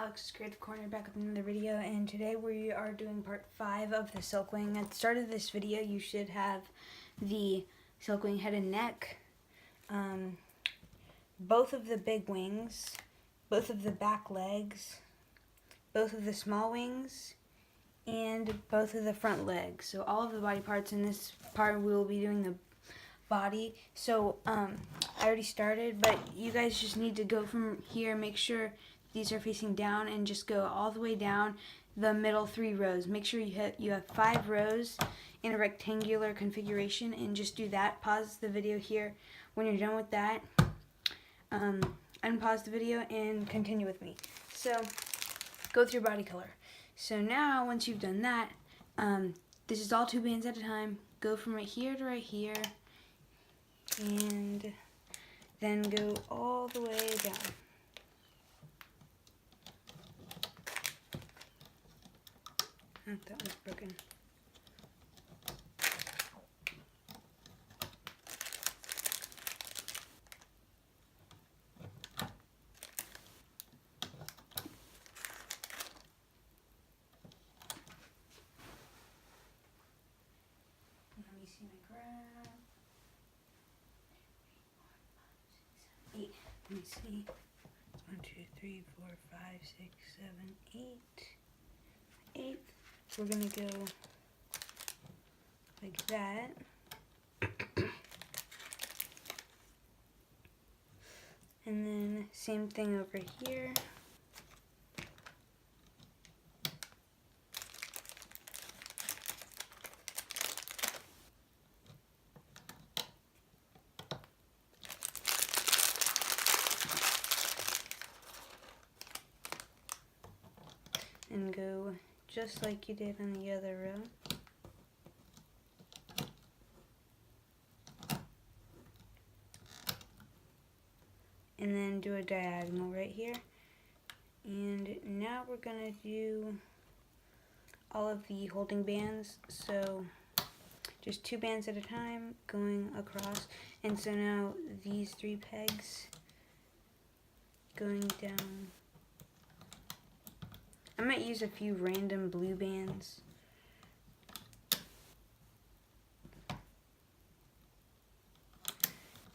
Alex's Creative Corner, back with another video, and today we are doing part 5 of the Silkwing. At the start of this video you should have the Silkwing head and neck, both of the big wings, both of the back legs, both of the small wings, and both of the front legs. So all of the body parts. In this part we will be doing the body. So I already started, but you guys just need to go from here, make sure these are facing down, and just go all the way down the middle 3 rows. Make sure you have 5 rows in a rectangular configuration, and just do that. Pause the video here when you're done with that. Unpause the video and continue with me. So go through body color. So now once you've done that, this is all 2 bands at a time. Go from right here to right here, and then go all the way down. Oh, that one's broken. Let me see my graph. 8. Let me see. 1, 2, 3, 4, 5, 6, 7, 8. 8. We're gonna go like that. And then same thing over here. And go just like you did on the other row. And then do a diagonal right here. And now we're gonna do all of the holding bands. So just 2 bands at a time going across. And so now these 3 pegs going down. I might use a few random blue bands.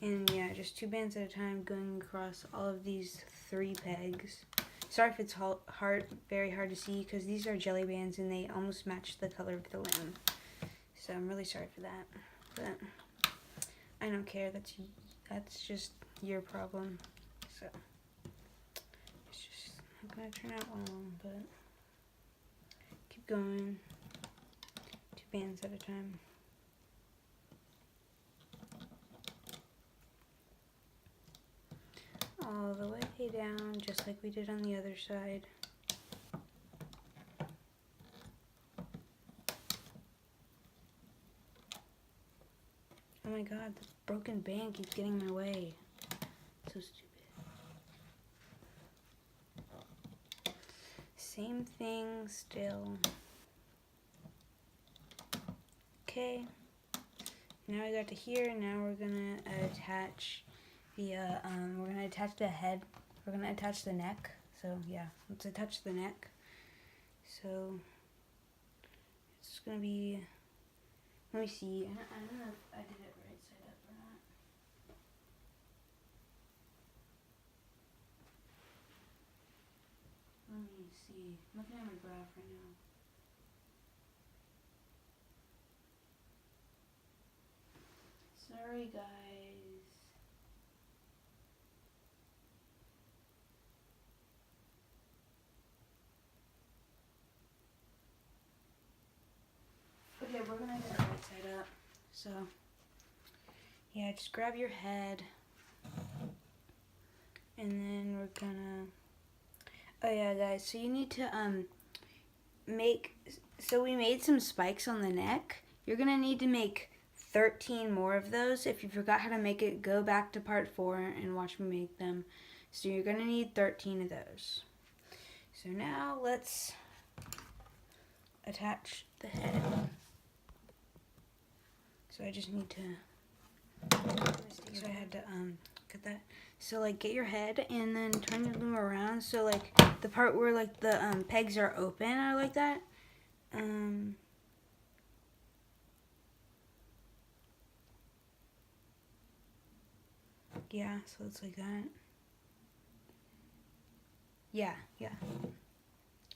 And yeah, just 2 bands at a time going across all of these 3 pegs. Sorry if it's very hard to see, because these are jelly bands and they almost match the color of the loom. So I'm really sorry for that. But I don't care. That's just your problem. So it's just not gonna turn out well, but keep going. 2 bands at a time. All the way down, just like we did on the other side. Oh my god, this broken band keeps getting in my way. So stupid. Same thing still. Okay. Now we got to here. Now we're gonna attach the we're gonna attach the head. We're gonna attach the neck. So yeah, let's attach the neck. So it's gonna be. Let me see. I don't know if I did it right side up or not. Let me see. I'm looking at my graph right now. Sorry, guys. Okay, we're gonna do the right side up. So, yeah, just grab your head. And then we're gonna... Oh yeah, guys, so you need to so we made some spikes on the neck. You're gonna need to make 13 more of those. If you forgot how to make it, go back to part 4 and watch me make them. So you're gonna need 13 of those. So now let's attach the head. So I just need to, so I had to cut that. So like get your head and then turn your loom around so like the part where like the pegs are open are like that. Yeah, so it's like that. Yeah.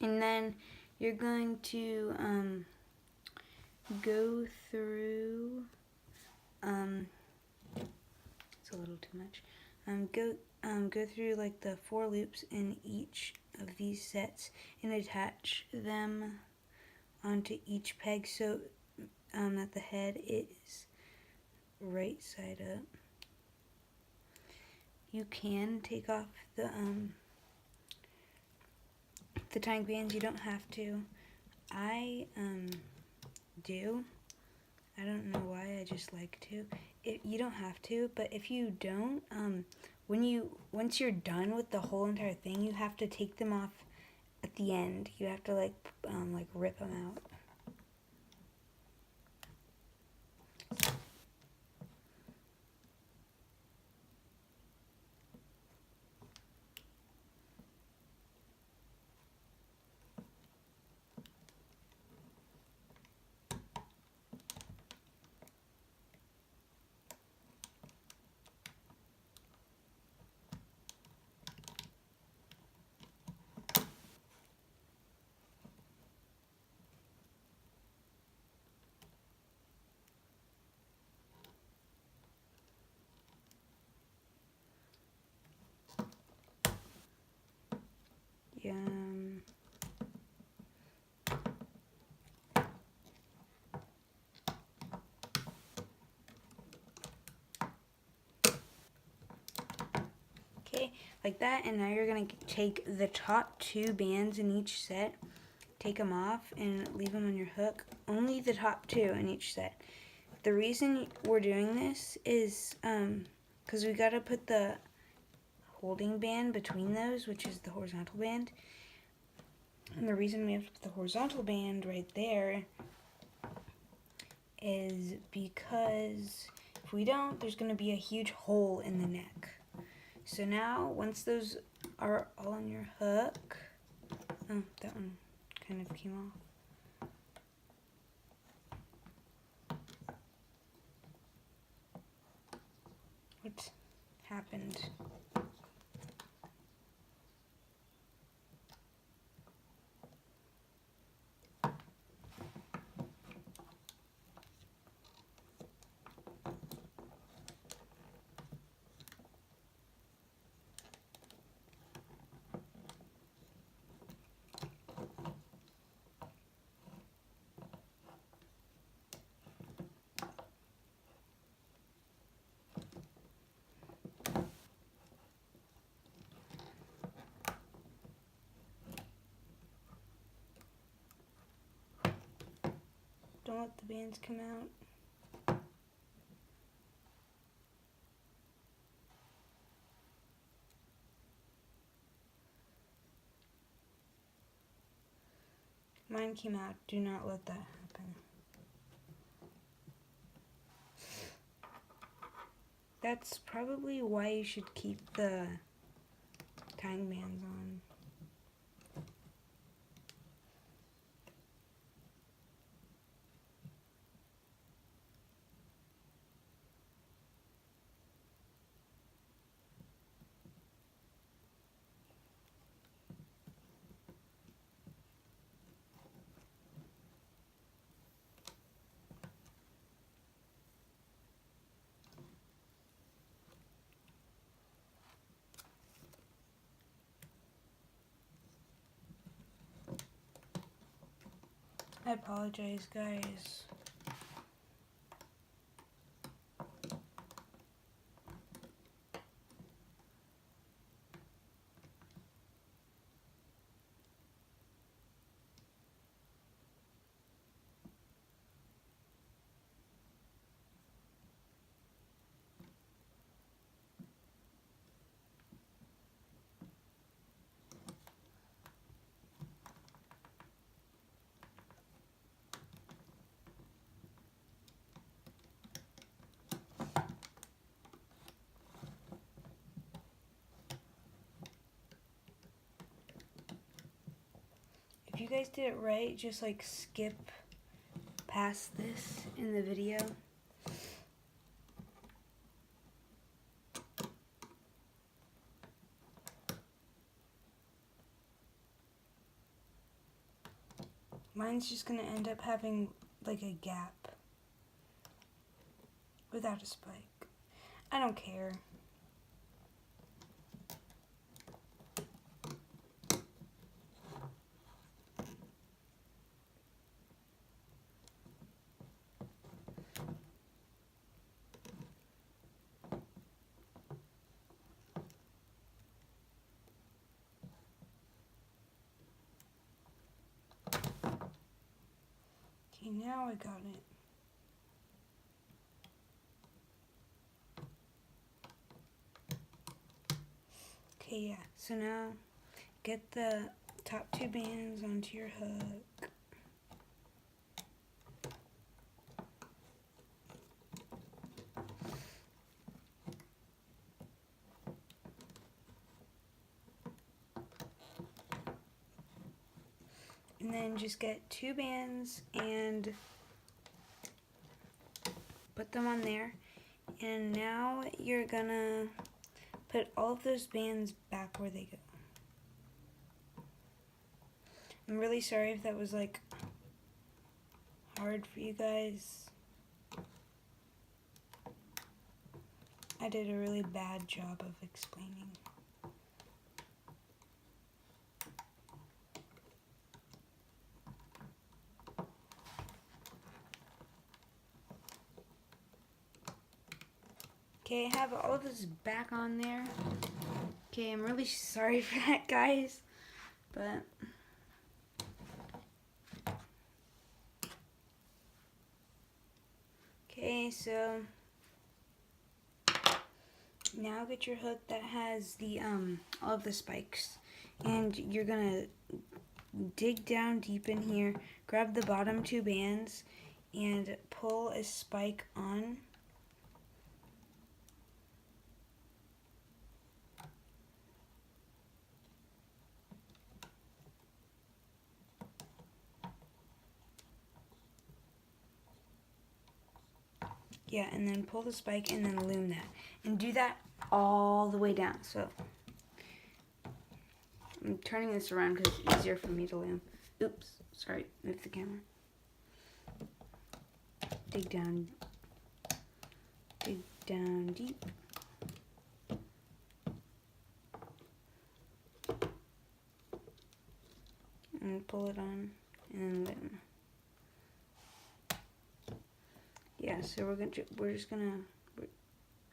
And then you're going to go through, it's a little too much. Go through like the 4 loops in each of these sets and attach them onto each peg so that the head is right side up. You can take off the tying bands. You don't have to. I do. I don't know why. I just like to. You don't have to, but if you don't, once you're done with the whole entire thing, you have to take them off at the end. You have to like rip them out. Yeah. Okay, like that, and now you're gonna take the top 2 bands in each set, take them off, and leave them on your hook. Only the top 2 in each set. The reason we're doing this is because we gotta put the holding band between those, which is the horizontal band. And the reason we have to put the horizontal band right there is because if we don't, there's going to be a huge hole in the neck. So now, once those are all on your hook, oh, that one kind of came off. What happened? Don't let the bands come out. Mine came out. Do not let that happen. That's probably why you should keep the tying bands on. I apologize, guys. guys did it right, just like skip past this in the video. Mine's just gonna end up having like a gap without a spike. I don't care. Okay, now I got it. Okay, yeah, so now get the top 2 bands onto your hook. And then just get 2 bands and put them on there. And now you're gonna put all of those bands back where they go. I'm really sorry if that was like hard for you guys. I did a really bad job of explaining. Okay, I have all of this back on there. Okay, I'm really sorry for that, guys, but okay, so now get your hook that has the all of the spikes, and you're gonna dig down deep in here, grab the bottom 2 bands, and pull a spike on. Yeah, and then pull the spike and then loom that. And do that all the way down. So I'm turning this around because it's easier for me to loom. Oops, sorry, move the camera. Dig down deep. And pull it on and then loom. Yeah, so we're just gonna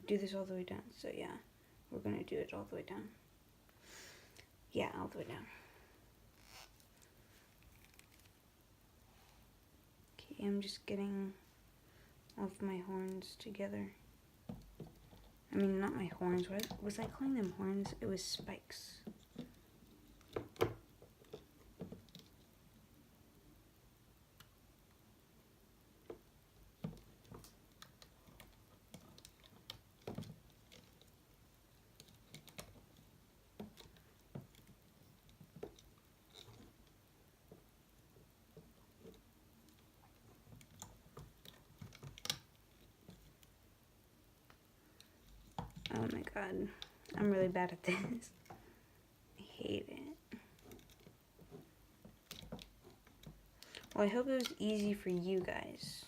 do this all the way down. So yeah, we're gonna do it all the way down. Yeah, all the way down. Okay, I'm just getting all of my horns together. I mean, not my horns. What was I calling them horns? It was spikes. Oh my god, I'm really bad at this. I hate it. Well, I hope it was easy for you guys.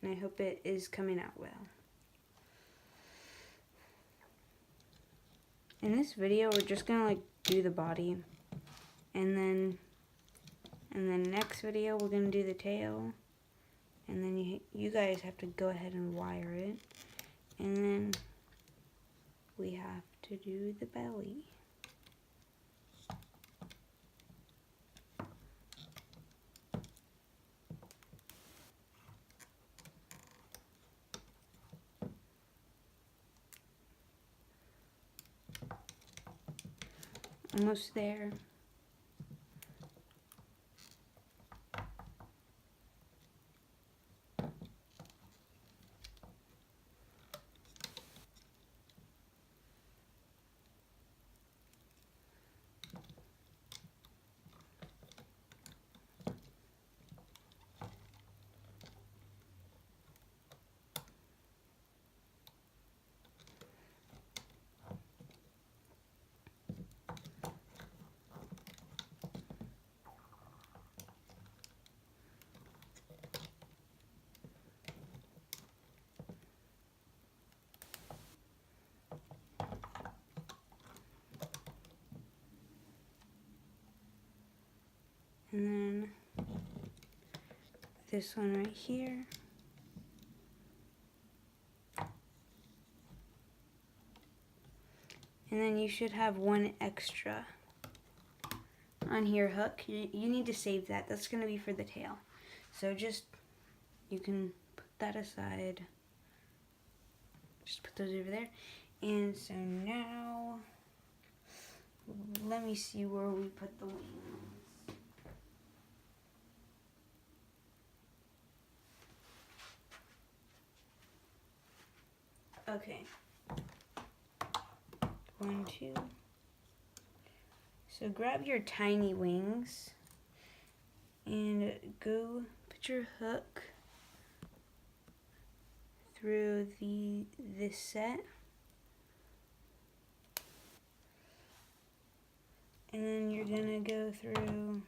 And I hope it is coming out well. In this video, we're just gonna like do the body. And then next video, we're gonna do the tail. And then you guys have to go ahead and wire it. And then we have to do the belly. Almost there. and then this one right here. And then you should have one extra on your hook. You need to save that. That's going to be for the tail. So just, you can put that aside. Just put those over there. And so now, let me see where we put the wings. Okay. 1, 2. So grab your tiny wings and go put your hook through this set. And then you're gonna go through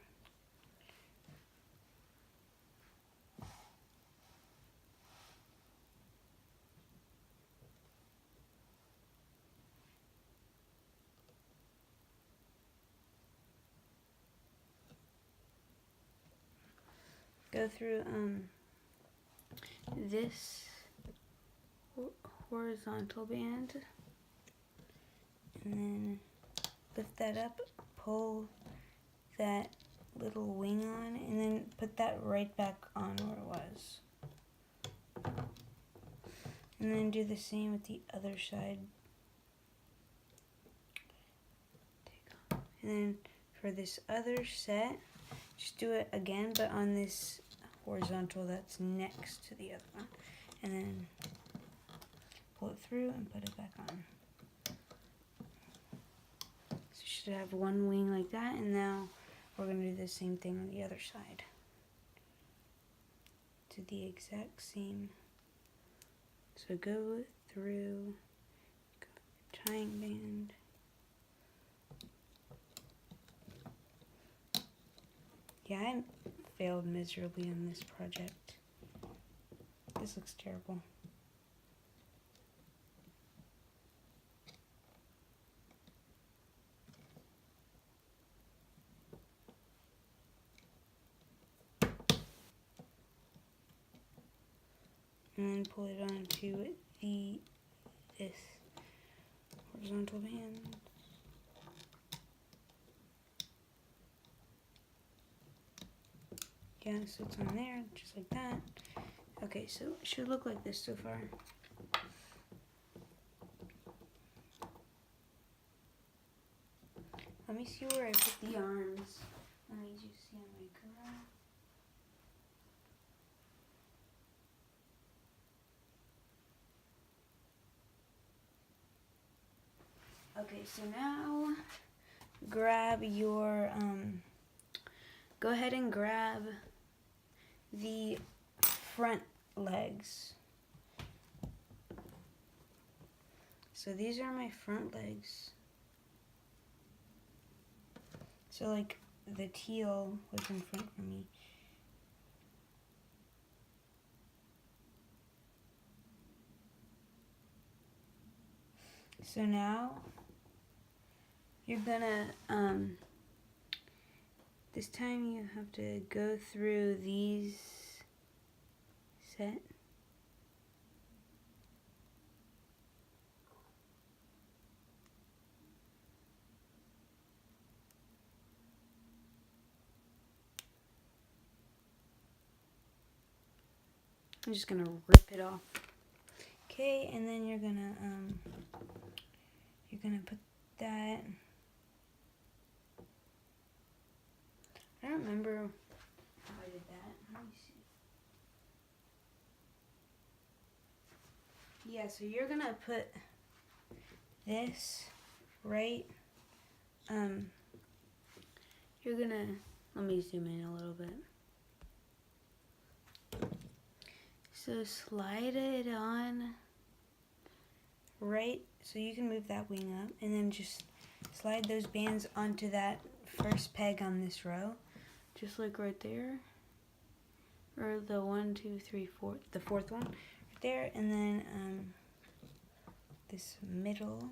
this horizontal band, and then lift that up, pull that little wing on, and then put that right back on where it was. And then do the same with the other side. And then for this other set, just do it again, but on this horizontal that's next to the other one. And then pull it through and put it back on. So you should have one wing like that, and now we're going to do the same thing on the other side. Do the exact same. So go through, tying band. Yeah, I failed miserably on this project. This looks terrible. And then pull it onto this horizontal band. Yeah, so it's on there, just like that. Okay, so it should look like this so far. Let me see where I put the arms. Let me just see on my camera. Okay, so now grab your, go ahead and grab the front legs. So these are my front legs. So like the teal was in front for me. So now you're gonna, this time you have to go through these set. I'm just gonna rip it off. Okay, and then you're gonna put that. I don't remember how I did that. Let me see. Yeah, so you're gonna put this right. You're gonna, let me zoom in a little bit. So slide it on right, so you can move that wing up, and then just slide those bands onto that first peg on this row, just like right there, or the 1, 2, 3, 4, the fourth one right there, and then this middle.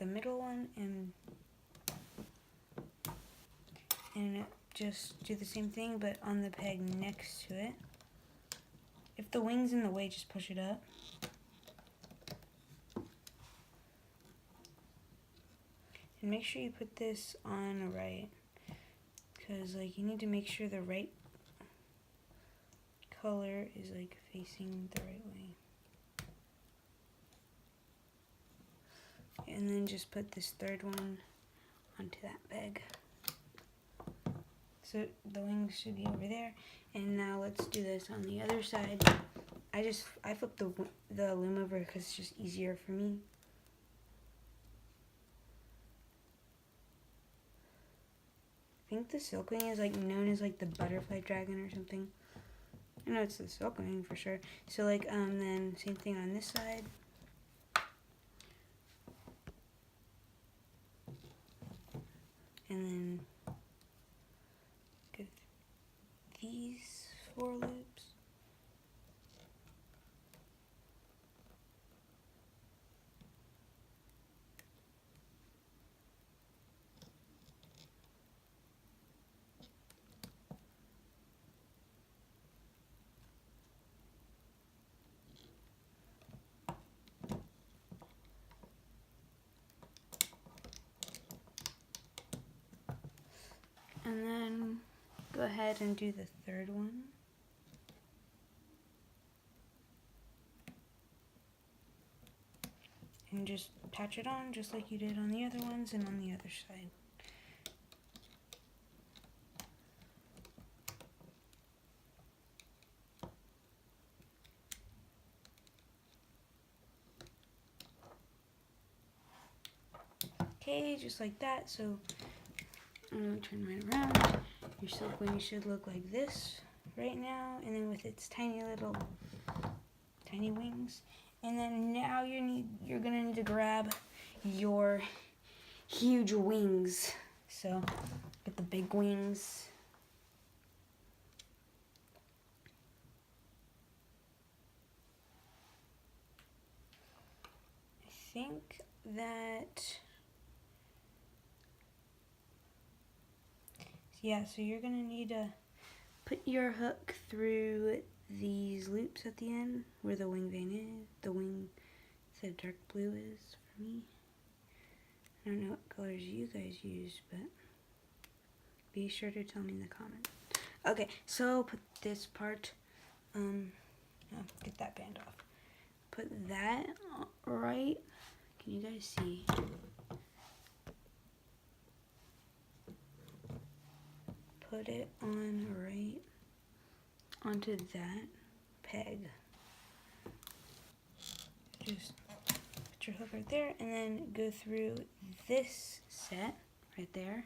the middle one and just do the same thing, but on the peg next to it. If the wing's in the way, just push it up. And make sure you put this on right, because like you need to make sure the right color is like facing the right way. And then just put this third one onto that peg. So the wings should be over there. And now let's do this on the other side. I flipped the loom over because it's just easier for me. I think the Silkwing is like known as like the butterfly dragon or something. I know it's the Silkwing for sure. So like then same thing on this side. And then go these 4 loops. And then go ahead and do the third one. And just attach it on just like you did on the other ones and on the other side. Okay, just like that. So I'm going to turn mine around. Your Silkwing should look like this right now, and then with its tiny wings. And then now you're gonna need to grab your huge wings. So get the big wings. I think that. Yeah, so you're going to need to put your hook through these loops at the end where the wing vein is. The wing, the dark blue is for me. I don't know what colors you guys use, but be sure to tell me in the comments. Okay, so put this part, get that band off. Put that right, can you guys see? Put it on right onto that peg. Just put your hook right there and then go through this set right there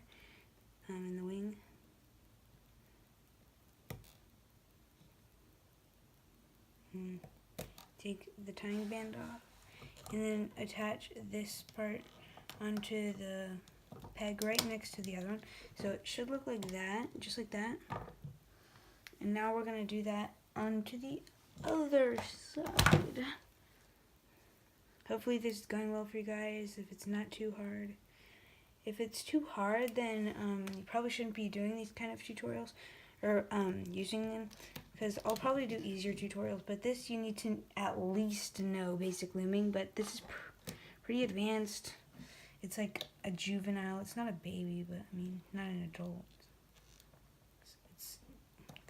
in the wing. And take the tying band off and then attach this part onto the peg right next to the other one. So it should look like that, just like that. And now we're going to do that onto the other side. Hopefully this is going well for you guys, if it's not too hard. If it's too hard, then you probably shouldn't be doing these kind of tutorials or using them, because I'll probably do easier tutorials, but this you need to at least know basic looming, but this is pretty advanced. It's like a juvenile. It's not a baby, but I mean, not an adult. It's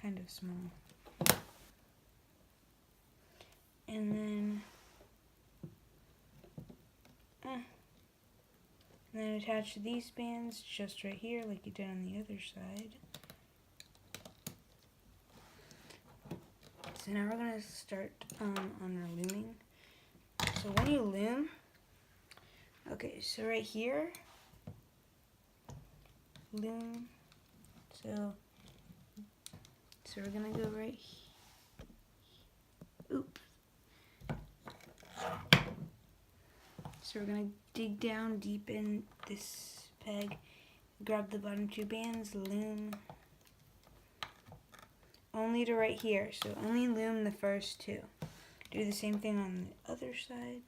kind of small. And then attach these bands just right here like you did on the other side. So now we're going to start on our looming. So when you loom, okay, so right here, loom, so we're going to go right here. Oops. So we're going to dig down deep in this peg, grab the bottom 2 bands, loom, only to right here, so only loom the first 2. Do the same thing on the other side.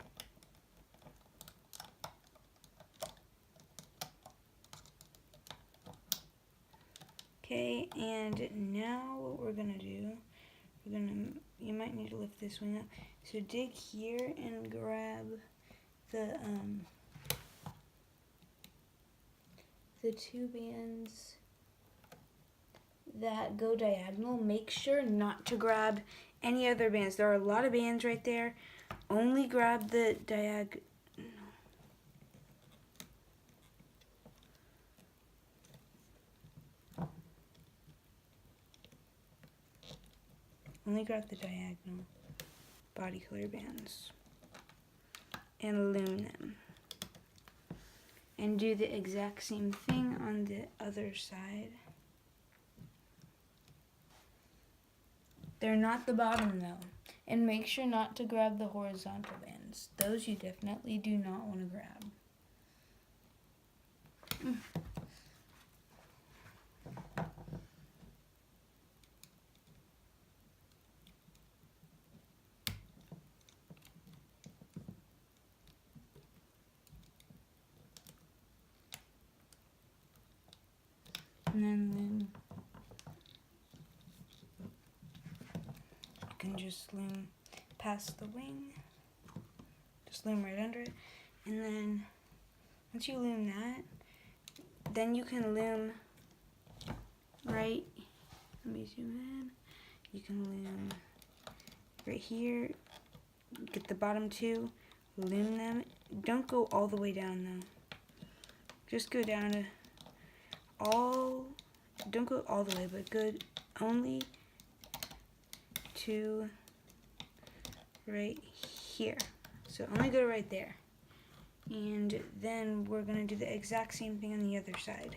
Okay, and now what we're gonna do, you might need to lift this wing up. So dig here and grab the two bands that go diagonal. Make sure not to grab any other bands. There are a lot of bands right there. Only grab the diagonal. Only grab the diagonal body color bands and loom them. And do the exact same thing on the other side. They're not the bottom though. And make sure not to grab the horizontal bands. Those you definitely do not want to grab. And then you can just loom past the wing. Just loom right under it. And then once you loom that, then you can loom right, let me zoom in. You can loom right here, get the bottom two, loom them. Don't go all the way down though. Just go down to don't go all the way, but go only to right here. So only go right there. And then we're gonna do the exact same thing on the other side.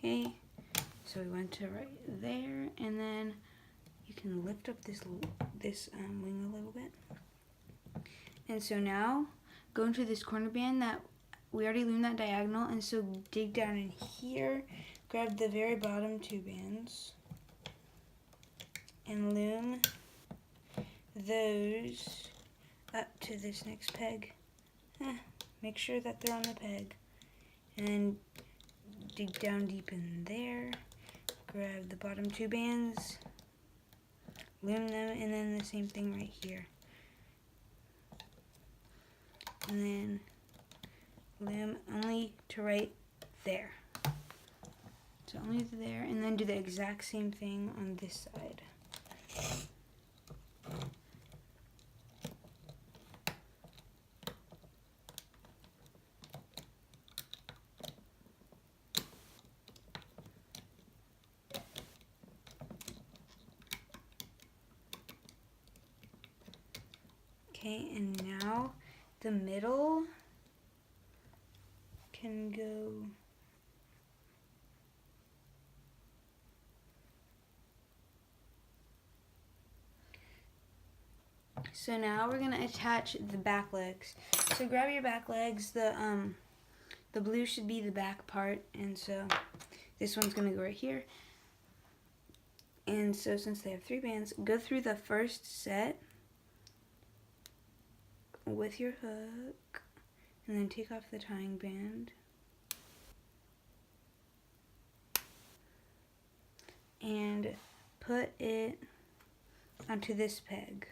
Okay, so we went to right there, and then you can lift up this wing a little bit. And so now go into this corner band that we already loomed that diagonal, and so dig down in here, grab the very bottom two bands, and loom those up to this next peg. Make sure that they're on the peg, and dig down deep in there, grab the bottom two bands, loom them, and then the same thing right here. And then loom only to right there. So only to there, and then do the exact same thing on this side. Okay, and now the middle can go so now we're gonna attach the back legs. So grab your back legs. The blue should be the back part, and so this one's gonna go right here. And so since they have 3 bands, go through the first set with your hook, and then take off the tying band. And put it onto this peg.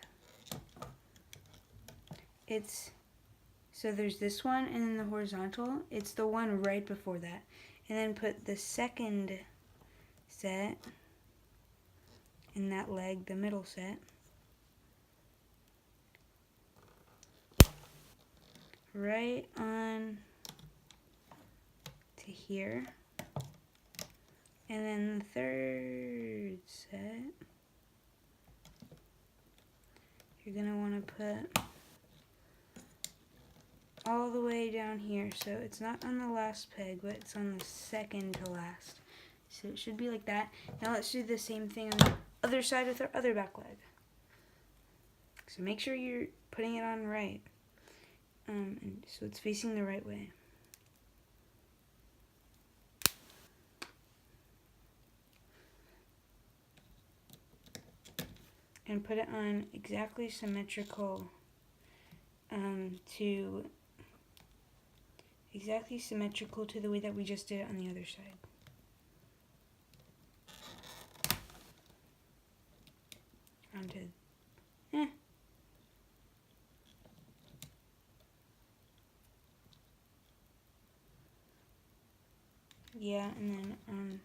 So there's this one and then the horizontal. It's the one right before that. And then put the second set in that leg, the middle set. Right on to here. And then the third set, you're going to want to put all the way down here. So it's not on the last peg, but it's on the second to last. So it should be like that. Now let's do the same thing on the other side with our other back leg. So make sure you're putting it on right. And so it's facing the right way. and put it on exactly symmetrical to the way that we just did it on the other side. Onto, yeah, and then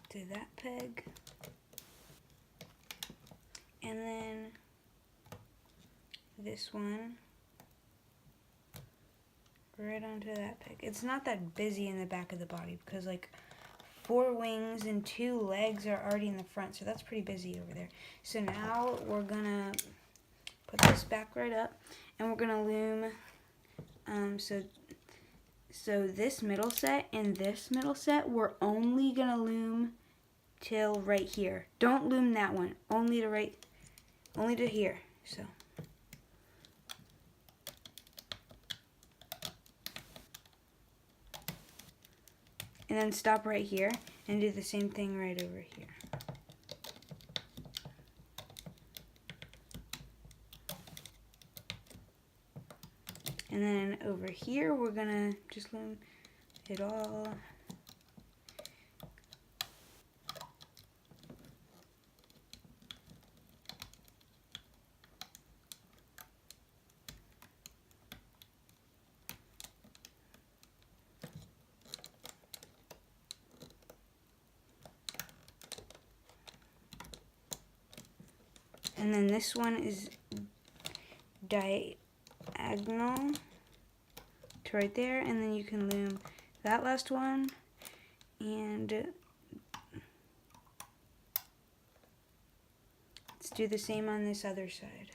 to that peg, and then this one right onto that peg. It's not that busy in the back of the body because like 4 wings and 2 legs are already in the front, so that's pretty busy over there. So now we're gonna put this back right up, and we're gonna loom. So this middle set and this middle set, we're only gonna loom till right here. Don't loom that one. Only to here. So. And then stop right here and do the same thing right over here. And then over here, we're gonna just loom it all. And then this one is diagonal to right there, and then you can loom that last one, and let's do the same on this other side.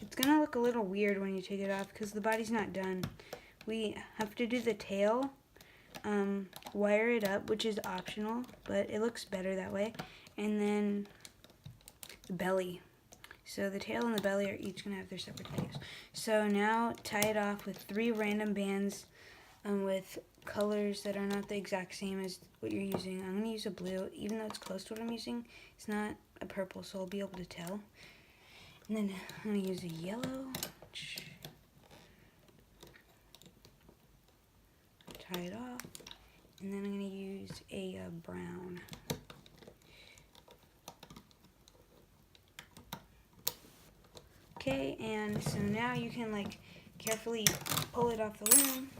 It's gonna look a little weird when you take it off because the body's not done. We have to do the tail, wire it up, which is optional, but it looks better that way. And then the belly. So the tail and the belly are each gonna have their separate videos. So now tie it off with 3 random bands with colors that are not the exact same as what you're using. I'm gonna use a blue, even though it's close to what I'm using. It's not a purple, so I'll be able to tell. And then I'm going to use a yellow. Tie it off. And then I'm going to use a brown. Okay, and so now you can like carefully pull it off the loom.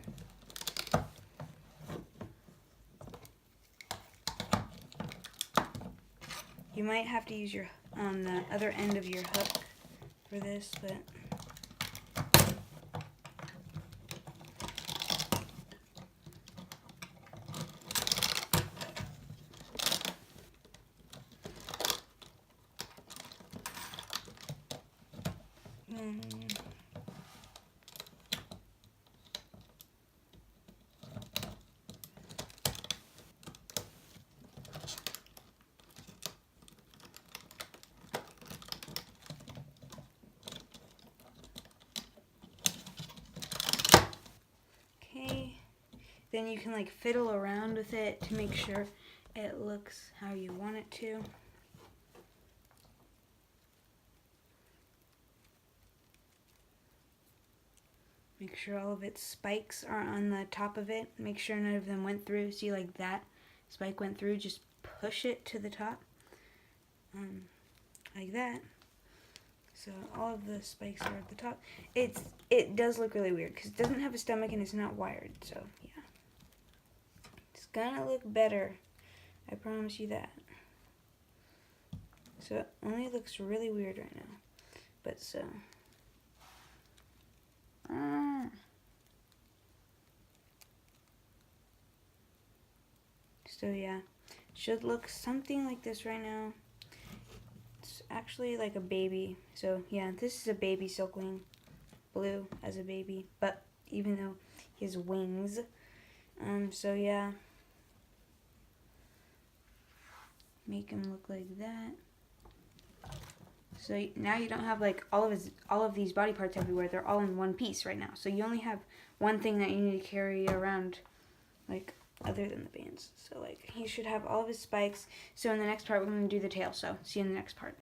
You might have to use your the other end of your hook for this, but then you can like fiddle around with it to make sure it looks how you want it to. Make sure all of its spikes are on the top of it. Make sure none of them went through. See, like that spike went through. Just push it to the top, like that. So all of the spikes are at the top. It does look really weird because it doesn't have a stomach and it's not wired. So yeah. It's gonna look better, I promise you that. So it only looks really weird right now, but so. So yeah, should look something like this right now. It's actually like a baby. So yeah, this is a baby Silkwing, blue as a baby, but even though he has wings. So yeah. make him look like that. So now you don't have like all of these body parts everywhere. They're all in one piece right now. So you only have one thing that you need to carry around, like, other than the bands. So like he should have all of his spikes. So in the next part we're going to do the tail. So see you in the next part.